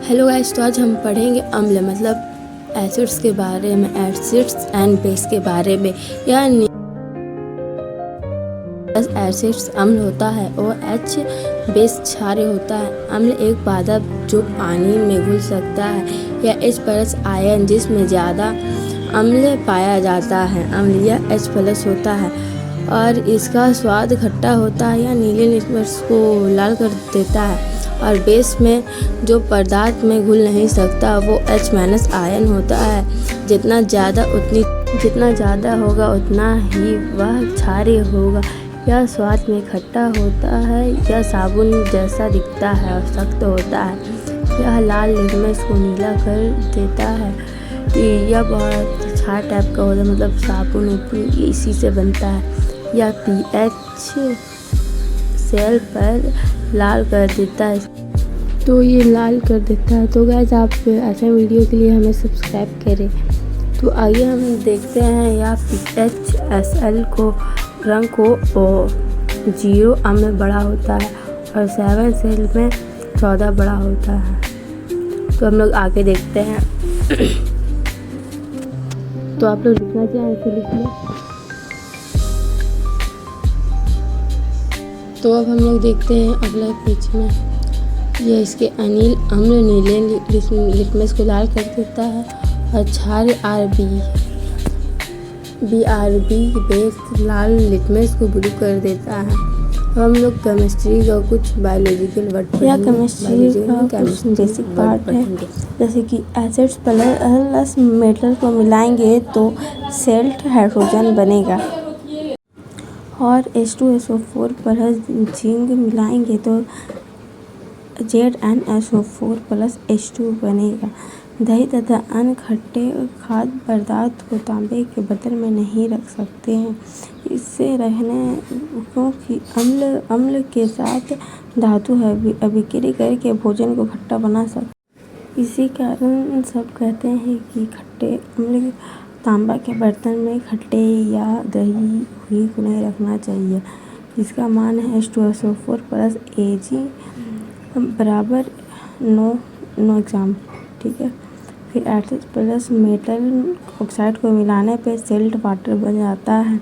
Hello guys, तो आज हम पढ़ेंगे अम्ल मतलब एसिड्स के बारे में, एसिड्स एंड बेस के बारे में। यानी एसिड्स अम्ल होता है और H बेस क्षारीय होता है। अम्ल एक पदार्थ जो पानी में घुल सकता है या H+ आयन जिसमें ज़्यादा अम्ल पाया जाता है अम्ल या H+ होता है और इसका स्वाद खट्टा होता है या नीले लिटमस को लाल कर देता है। और बेस में जो पदार्थ में घुल नहीं सकता वो H- आयन होता है। जितना ज़्यादा होगा उतना ही वह क्षारीय होगा। यह स्वाद में खट्टा होता है, यह साबुन जैसा दिखता है और सख्त होता है। यह लाल लिटमस को नीला कर देता है। यह बहुत क्षार टाइप का होता है, मतलब साबुन इसी से बनता है। यह pH सेल पर लाल कर देता है, तो ये लाल कर देता है। तो गाइस, आप ऐसे वीडियो के लिए हमें सब्सक्राइब करें। तो आइए हम देखते हैं यह PHSL को रंग को 0 अम्ल में बड़ा होता है और 7 सेल में 14 बड़ा होता है। तो हम लोग आगे देखते हैं। तो आप लोग लिखना चाहें ऐसे लिखिए। तो अब हम लोग देखते हैं अगला पेज में। यह इसके अनिल अम्ल नीले लिटमस को लाल कर देता है और क्षार BRB बेस लाल लिटमस को ब्लू कर देता है। अब हम लोग केमिस्ट्री का कुछ बायोलॉजिकल वर्ड पढ़ेंगे। यह केमिस्ट्री का कुछ बेसिक पार्ट है, जैसे कि एसिड्स प्लस मेटल को मिलाएंगे तो सेल्ट हाइड्रोजन बनेगा और H2SO4 प्लस जिंक मिलाएंगे तो ZnSO4 प्लस H2 बनेगा। दही तथा अन्य खट्टे खाद्य पदार्थ को तांबे के बर्तन में नहीं रख सकते हैं, इससे रहने क्योंकि अम्ल के साथ धातु अभिक्रिया करके भोजन को खट्टा बना सकते। इसी कारण सब कहते हैं कि खट्टे अम्ल तांबा के बर्तन में खट्टे या दही हुई को नहीं रखना चाहिए। इसका मान है H2SO4 प्लस Ag बराबर 9 ग्राम, ठीक है। फिर एसिड प्लस मेटल ऑक्साइड को मिलाने पे सेल्ट वाटर बन जाता है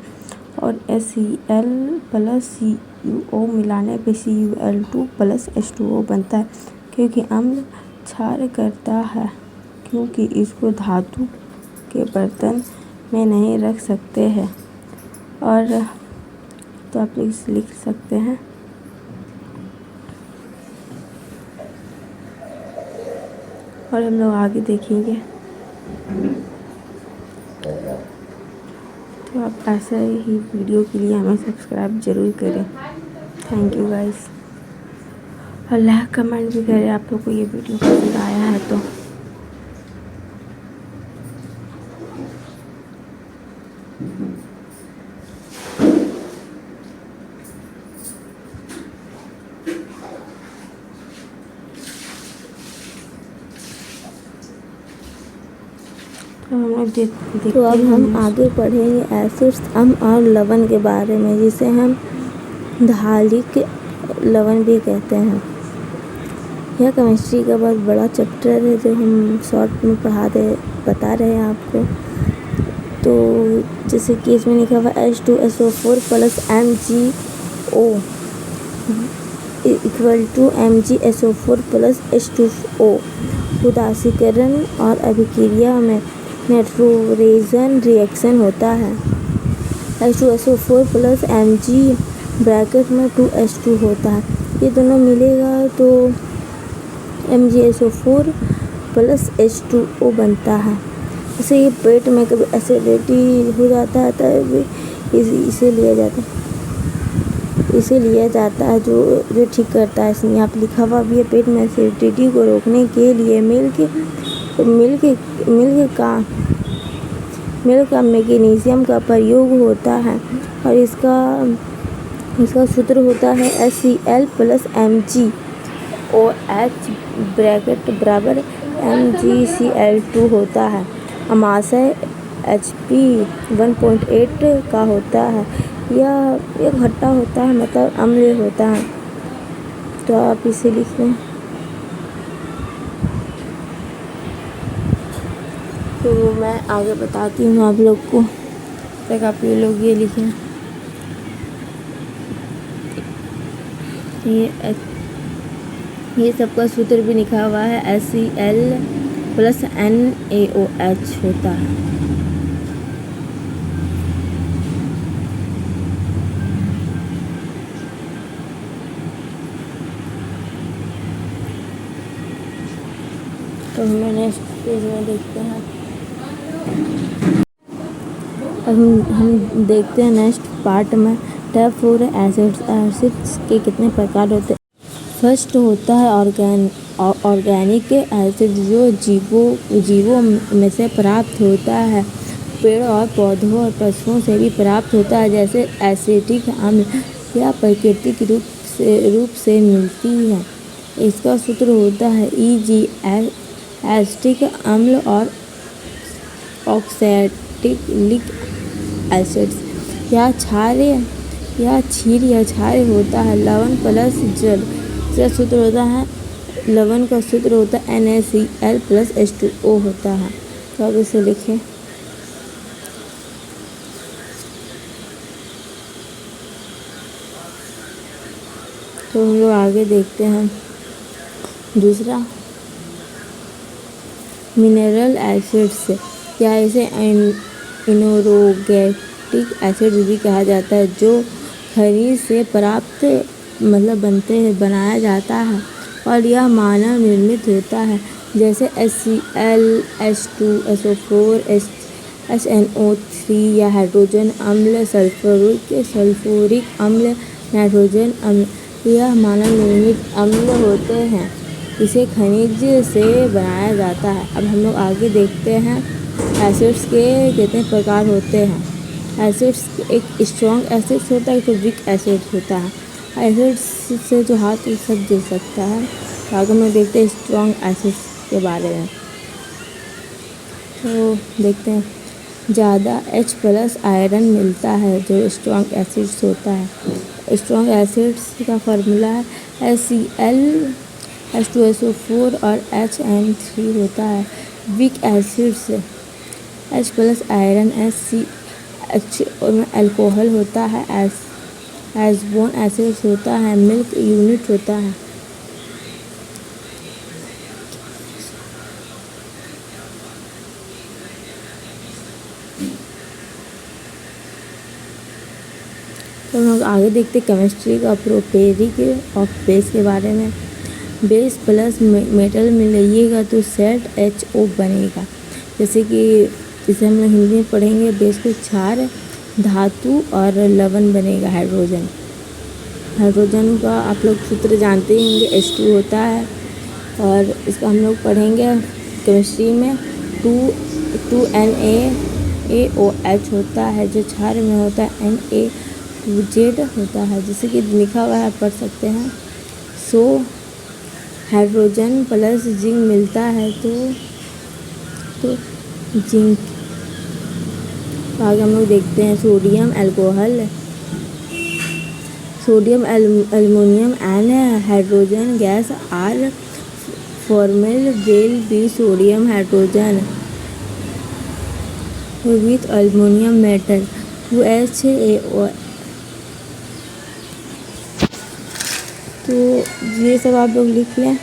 और HCl प्लस CuO मिलाने पे CuL2 प्लस H2O बनता है। क्योंकि अम्ल क्षार करता है, क्योंकि इसको धातु के बर्तन में नहीं रख सकते हैं। और तो आप लोग लिख सकते हैं। और हम लोग आगे देखेंगे। तो आप ऐसे ही वीडियो के लिए हमें सब्सक्राइब ज़रूर करें। Thank you guys. और लाइक कमेंट भी करें आप लोग को ये वीडियो पसंद आया है तो। तो अब हम आगे पढ़ेंगे एसिड्स अम्ल और लवण के बारे में, जिसे हम धालिक लवण भी कहते हैं। यह केमिस्ट्री का बहुत बड़ा चैप्टर है जो हम शॉर्ट में बता रहे हैं आपको। तो जैसे कि इसमें लिखा हुआ H2SO4 plus MgO equal to MgSO4 plus H2O। उदासीकरण और अभिक्रिया में नाइट्रोजन रिएक्शन होता है। H2SO4 प्लस Mg ब्रैकेट में 2H2 होता है। ये दोनों मिलेगा तो MgSO4 प्लस H2O बनता है। जैसे ये पेट में कभी एसिडिटी हो जाता है तब इसे लिया जाता है जो ठीक करता है। इसमें यहाँ पर लिखा हुआ भी है, पेट में एसिडिटी को रोकने के लिए मिल्क का मैग्नीशियम का प्रयोग होता है और इसका सूत्र होता है HCl प्लस MgOH ब्रैकेट बराबर MgCl2 होता है। अमाशय HP 1.8 का होता है। यह खट्टा होता है, मतलब अम्लीय होता है। तो आप इसे लिख लें। तो मैं आगे बताती हूँ आप लोग को, तक आप ये लोग ये लिखें। ये सबका सूत्र भी लिखा हुआ है, HCl + NaOH होता है। तो हमें नेक्स्ट पेज में देखते हैं। अब हम देखते हैं नेक्स्ट पार्ट में टैब 4 एसिड्स के कितने प्रकार होते हैं। फर्स्ट होता है ऑर्गेनिक एसिड, जो जीवों में से प्राप्त होता है। पेड़ और पौधों और पशुओं से भी प्राप्त होता है, जैसे एसिटिक अम्ल या प्राकृतिक रूप से मिलती है। इसका सूत्र होता है EG, एसिटिक अम्ल और ऑक्सैलिक एसिड्स। या क्षार होता है लवण प्लस जल। इसका सूत्र होता है, लवण का सूत्र होता है NaCl + H2O होता है। तो अब इसे लिखें। तो हम लोग आगे देखते हैं दूसरा, मिनरल एसिड्स, या इसे इनऑर्गेनिक एसिड भी कहा जाता है, जो खनिज से प्राप्त बनाया जाता है और यह मानव निर्मित होता है, जैसे HCl, H2SO4, HNO3 या हाइड्रोजन अम्ल, सल्फ्यूरिक अम्ल, नाइट्रोजन अम्ल। यह मानव निर्मित अम्ल होते हैं, इसे खनिज से बनाया जाता है। अब हम लोग आगे देखते हैं एसिड्स के कितने प्रकार होते हैं। एसिड्स, एक स्ट्रॉन्ग एसिड्स होता है, एक वीक एसिड्स होता है। एसिड्स से जो हाथ सब जल सकता है। तो आगे में देखते हैं स्ट्रॉन्ग एसिड्स के बारे में। तो देखते हैं, ज़्यादा H+ आयरन मिलता है जो स्ट्रॉन्ग एसिड्स होता है। स्ट्रॉन्ग एसिड्स का फार्मूला है HCl, H2SO4 और HN3 होता है। Weak acids H+ iron, HCH और अल्कोहल होता है। एस्बोन एसिड्स होता है, मिल्क यूनिट होता है। तो हम लोग आगे देखते केमिस्ट्री का प्रॉपर्टी ऑफ बेस के बारे में। बेस प्लस मेटल मिलाइएगा तो सेट HO बनेगा। जैसे कि इसे हम लोग हिंदी में पढ़ेंगे, बेस को क्षार, धातु और लवण बनेगा हाइड्रोजन। हाइड्रोजन का आप लोग सूत्र जानते ही होंगे, H2 होता है। और इसका हम लोग पढ़ेंगे केमिस्ट्री में 2NaOH होता है, जो क्षार में होता है Na2Z होता है, जैसे कि लिखा हुआ है, पढ़ सकते हैं। सो हाइड्रोजन प्लस जिंक मिलता है तो जिंक। आगे हम लोग देखते हैं sodium alcohol, sodium aluminium and hydrogen gas are formed will be sodium hydrogen with aluminium metal HAO। तो ये सब आप लोग लिख लें।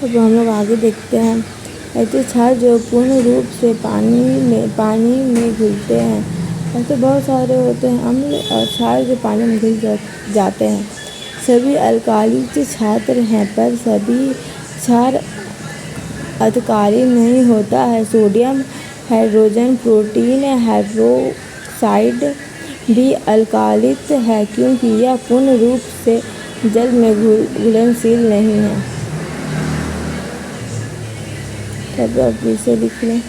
अब हम लोग आगे देखते हैं ऐसे क्षार जो पूर्ण रूप से पानी में घुलते हैं। ऐसे बहुत सारे होते हैं अम्ल और क्षार जो पानी में घुल जाते हैं। सभी अल्काली क्षार हैं, पर सभी क्षार अल्काली नहीं होता है। सोडियम हाइड्रोजन प्रोटीन हाइड्रोक्साइड भी अल्कालित है, क्योंकि यह पूर्ण रूप से जल में घुलनशील नहीं है। तब आप इसे लिख लें।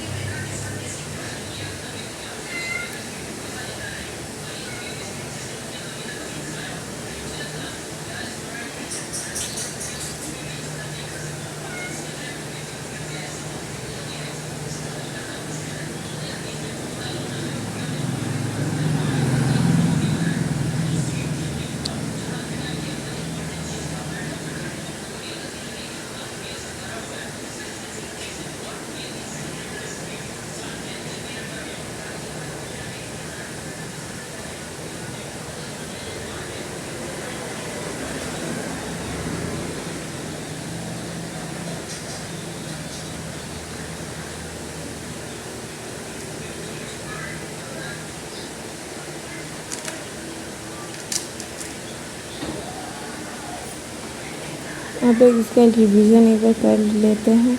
आप लोग इसका रिवीजन एक बार कर लेते हैं।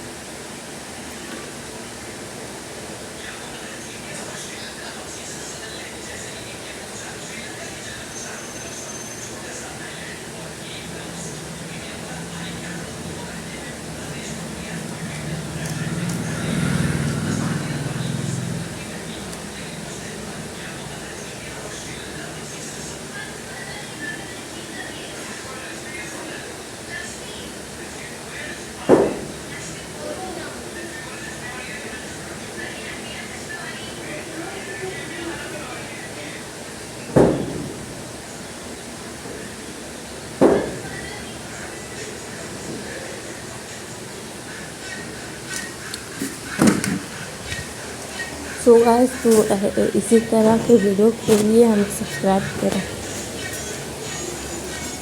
सो गाइस, तो इसी तरह के वीडियो के लिए हम सब्सक्राइब करें,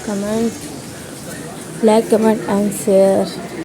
comment, like, comment and share.